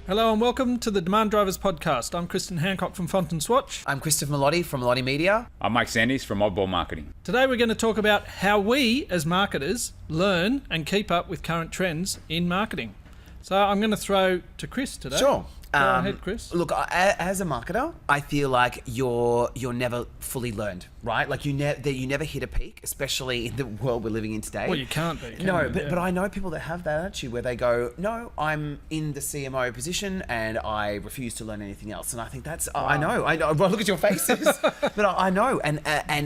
Hello and welcome to the Demand Drivers Podcast. I'm Kristen Hancock from Fontaine Swatch. I'm Christopher Melotti from Melotti Media. I'm Mike Sandys from Oddball Marketing. Today we're going to talk about how we, as marketers, learn and keep up with current trends in marketing. So I'm going to throw to Chris today. Sure. Go ahead, Chris. Look, as a marketer, I feel like you're never fully learned, right? Like you never hit a peak, especially in the world we're living in today. Well, you can't be. But I know people that have that attitude where they go, no, I'm in the CMO position and I refuse to learn anything else. And I think that's, I know. Well, look at your faces. But I know. And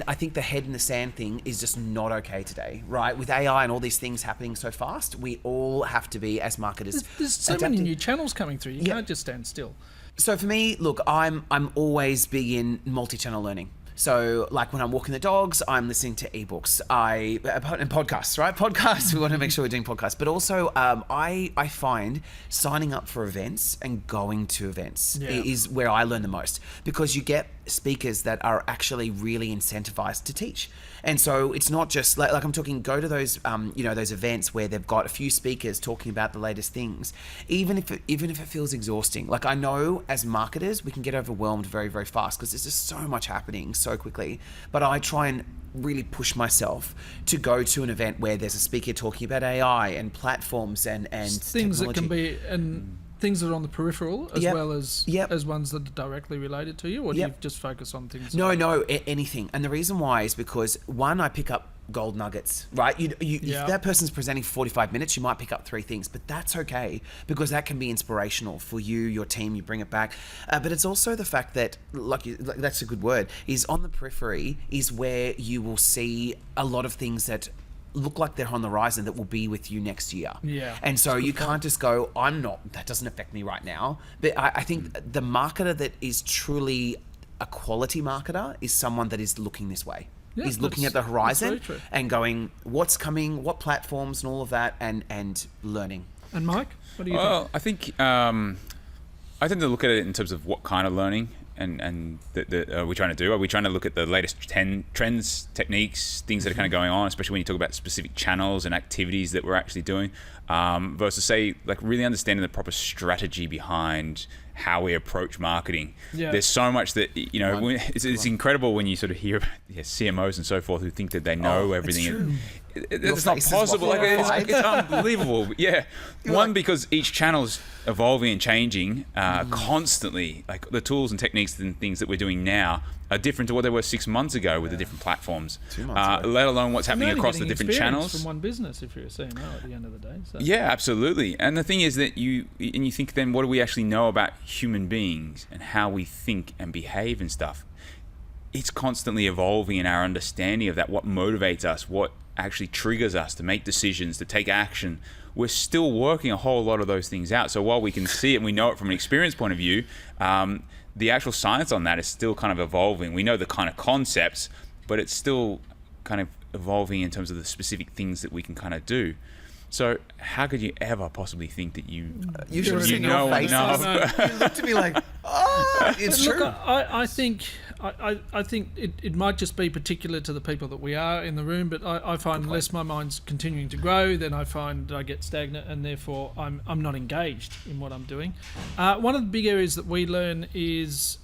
I think the head in the sand thing is just not okay today, right? With AI and all these things happening so fast, we all have to be, as marketers, There's so many new channels coming through. You can't just stand still. So for me, look, I'm always big in multi-channel learning. So like when I'm walking the dogs, I'm listening to ebooks, and podcasts, right? Podcasts, we want to make sure we're doing podcasts. But also I find signing up for events and going to events is where I learn the most, because you get speakers that are actually really incentivized to teach. And so it's not just like I'm talking, go to those, those events where they've got a few speakers talking about the latest things, even if it feels exhausting. Like I know as marketers, we can get overwhelmed very, very fast because there's just so much happening so quickly. But I try and really push myself to go to an event where there's a speaker talking about AI and platforms and things technology. that can be and things that are on the peripheral as well as as ones that are directly related to you, or do you just focus on things? No, anything. And the reason why is because, one, I pick up gold nuggets, right? If that person's presenting for 45 minutes, you might pick up 3 things, but that's okay, because that can be inspirational for you, your team, you bring it back. But it's also the fact that, that's a good word, is on the periphery is where you will see a lot of things that look like they're on the horizon that will be with you next year. Yeah. And so you can't just go, that doesn't affect me right now. But I think the marketer that is truly a quality marketer is someone that is looking this way. Yeah, He's looking at the horizon and going, what's coming, what platforms and all of that, and learning. And Mike, what do you think? I think I tend to look at it in terms of what kind of learning and that are we trying to do? Are we trying to look at the latest trends, techniques, things that are kind of going on, especially when you talk about specific channels and activities that we're actually doing, versus say like really understanding the proper strategy behind how we approach marketing. There's so much that it's incredible when you sort of hear about CMOs and so forth who think that they know everything. It's not possible. Like, it's unbelievable. One, because each channel is evolving and changing constantly. Like the tools and techniques and things that we're doing now are different to what they were 6 months ago with the different platforms. 2 months ago. Let alone what's happening across the different channels. From one business, if you're a CMO at the end of the day. So. Yeah, absolutely. And the thing is that you think, then what do we actually know about human beings and how we think and behave and stuff? It's constantly evolving in our understanding of that, what motivates us, what actually triggers us to make decisions, to take action. We're still working a whole lot of those things out. So while we can see it and we know it from an experience point of view, the actual science on that is still kind of evolving. We know the kind of concepts, but it's still kind of evolving in terms of the specific things that we can kind of do. So how could you ever possibly think that you know enough? You looked at me like, it's true. Look, I think it might just be particular to the people that we are in the room, but I find unless my mind's continuing to grow, then I find I get stagnant, and therefore I'm not engaged in what I'm doing. One of the big areas that we learn is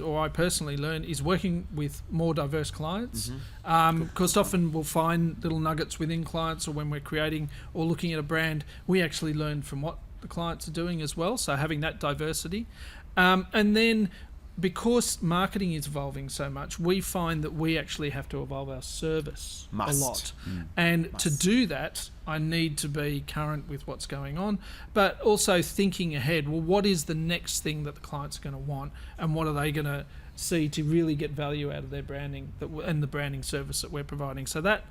or I personally learn, is working with more diverse clients. Because often we'll find little nuggets within clients, or when we're creating or looking at a brand, we actually learn from what the clients are doing as well. So having that diversity. And then because marketing is evolving so much, we find that we actually have to evolve our service a lot. And to do that, I need to be current with what's going on, but also thinking ahead. Well, what is the next thing that the client's going to want, and what are they going to see to really get value out of their branding and the branding service that we're providing? So that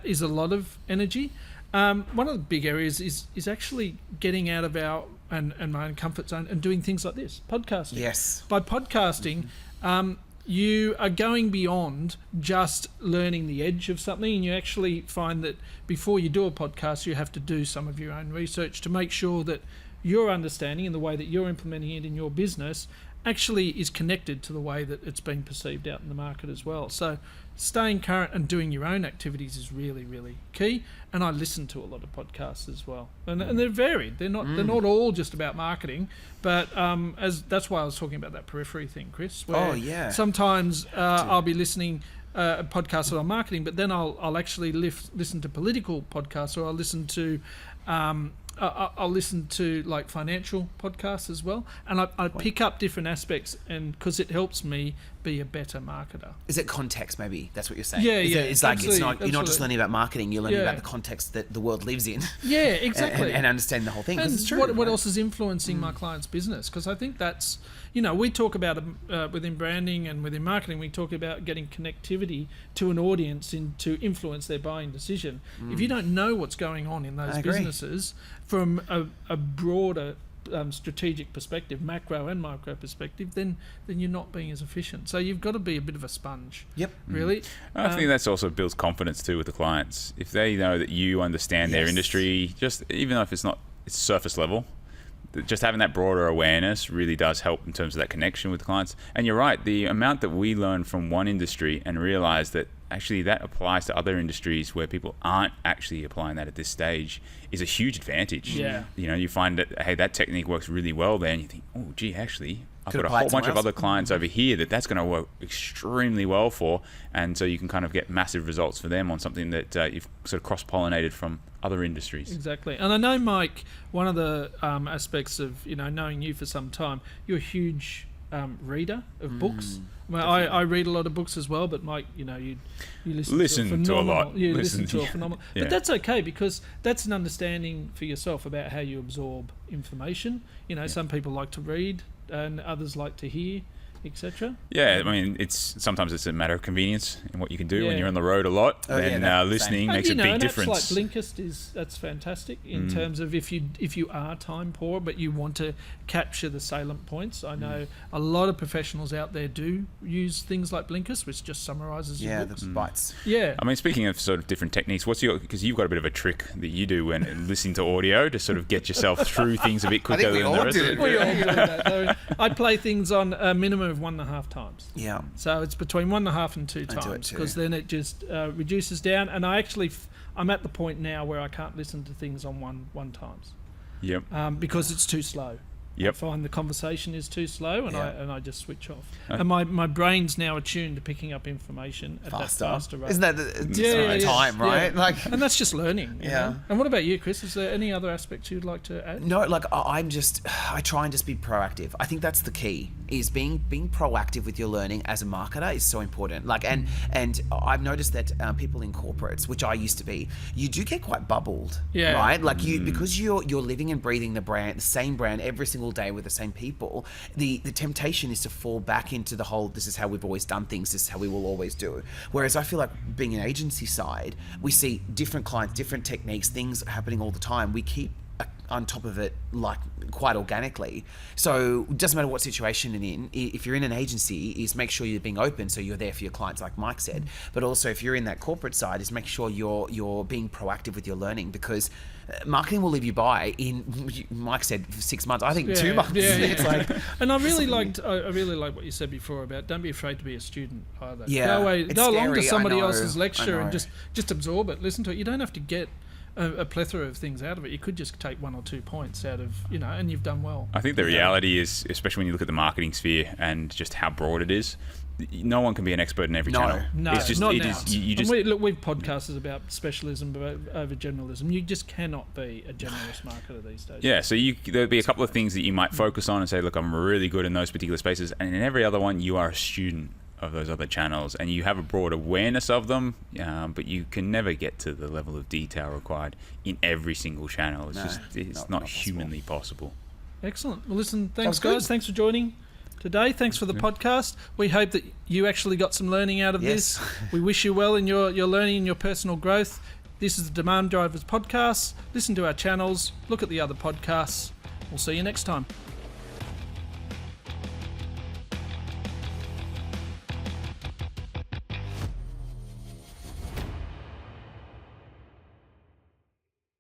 is a lot of energy. One of the big areas is actually getting out of our and my own comfort zone and doing things like this, podcasting. Yes. By podcasting, you are going beyond just learning the edge of something, and you actually find that before you do a podcast, you have to do some of your own research to make sure that you're understanding in the way that you're implementing it in your business actually is connected to the way that it's being perceived out in the market as well. So staying current and doing your own activities is really, really key. And I listen to a lot of podcasts as well, and they're varied. They're not all just about marketing, but as that's why I was talking about that periphery thing, Chris. Where sometimes I'll be listening a podcast on marketing, but then I'll actually listen to political podcasts, or I'll listen to like financial podcasts as well, and I pick up different aspects, and because it helps me be a better marketer. Is it context? Maybe that's what you're saying. Yeah, It's like absolutely, you're not just learning about marketing. You're learning Yeah. about the context that the world lives in. Yeah, exactly. and understanding the whole thing. 'cause And it's true. what right? else is influencing my client's business? Because I think that's, you know, we talk about within branding and within marketing, we talk about getting connectivity to an audience to influence their buying decision. If you don't know what's going on in those I agree. businesses from a broader strategic perspective, macro and micro perspective, then you're not being as efficient. So you've got to be a bit of a sponge. Yep. Really. I think that's also builds confidence too with the clients. If they know that you understand their Yes. industry, just even if it's surface level, just having that broader awareness really does help in terms of that connection with clients. And you're right, the amount that we learn from one industry and realize that actually that applies to other industries where people aren't actually applying that at this stage is a huge advantage. Yeah. You know, you find that, hey, that technique works really well there, and you think, oh, gee, actually, I've Could got a apply it whole bunch of somewhere other else. clients over here that's going to work extremely well for, and so you can kind of get massive results for them on something that you've sort of cross-pollinated from other industries. Exactly. And I know, Mike, one of the aspects of, you know, knowing you for some time, you're a huge reader of books. Well, I read a lot of books as well, but Mike, you know, you Listen to a lot. You Listen listen to to- a phenomenal. yeah. But that's okay, because that's an understanding for yourself about how you absorb information. You know, some people like to read and others like to hear, etc. Yeah, I mean, sometimes it's a matter of convenience and what you can do when Yeah. you're on the road a lot. Oh, yeah, Then that's listening And, makes you a know, big and difference. apps like Blinkist that's fantastic in terms of if you are time poor but you want to capture the salient points. I know a lot of professionals out there do use things like Blinkist, which just summarises your Yeah, books. the bites. Yeah. I mean, speaking of sort of different techniques, because you've got a bit of a trick that you do when listening to audio to sort of get yourself through things a bit quicker think we than all the rest do of it. it. We all do that. So I play things on a minimum of 1.5 times. Yeah. So it's between 1.5 and 2 I do it times, too. because then it just reduces down. And I actually, I'm at the point now where I can't listen to things on one times Yep. because it's too slow. Yep. I find the conversation is too slow, and Yeah. I just switch off. And my brain's now attuned to picking up information at that faster rate. Isn't that the time, right? Yeah. Like, And that's just learning. you Yeah. know? And what about you, Chris? Is there any other aspects you'd like to add? no, like I try and just be proactive. I think that's the key. Is being proactive with your learning as a marketer is so important. Like, and I've noticed that people in corporates, which I used to be, you do get quite bubbled, Yeah. right? Like because you're living and breathing the same brand every single day with the same people. The temptation is to fall back into the whole, this is how we've always done things, this is how we will always do. Whereas I feel like being an agency side, we see different clients, different techniques, things happening all the time. We keep on top of it, like, quite organically. So it doesn't matter what situation you're in. If you're in an agency, is make sure you're being open, so you're there for your clients, like Mike said. But also, if you're in that corporate side, is make sure you're being proactive with your learning, because marketing will leave you by in, Mike said, 6 months. I think 2 months. Yeah, It's like, and I really liked what you said before about don't be afraid to be a student either. Yeah, Go away, it's go along to scary, I somebody know, else's lecture I and know. just absorb it, listen to it. You don't have to get a plethora of things out of it. You could just take 1 or 2 points out of, you know, and you've done well. I think the reality is, especially when you look at the marketing sphere and just how broad it is, no one can be an expert in every channel. No, it's just, not it now. is- you just we've podcasted about specialism over generalism. You just cannot be a generalist marketer these days. Yeah, so there'll be a couple of things that you might focus on and say, look, I'm really good in those particular spaces, and in every other one, you are a student of those other channels, and you have a broad awareness of them, but you can never get to the level of detail required in every single channel. It's not humanly possible. Excellent. Well, listen, thanks, Sounds good. guys. Thanks for joining today. Thanks for the podcast. We hope that you actually got some learning out of Yes. this. We wish you well in your learning and your personal growth. This is the Demand Drivers Podcast. Listen to our channels. Look at the other podcasts. We'll see you next time.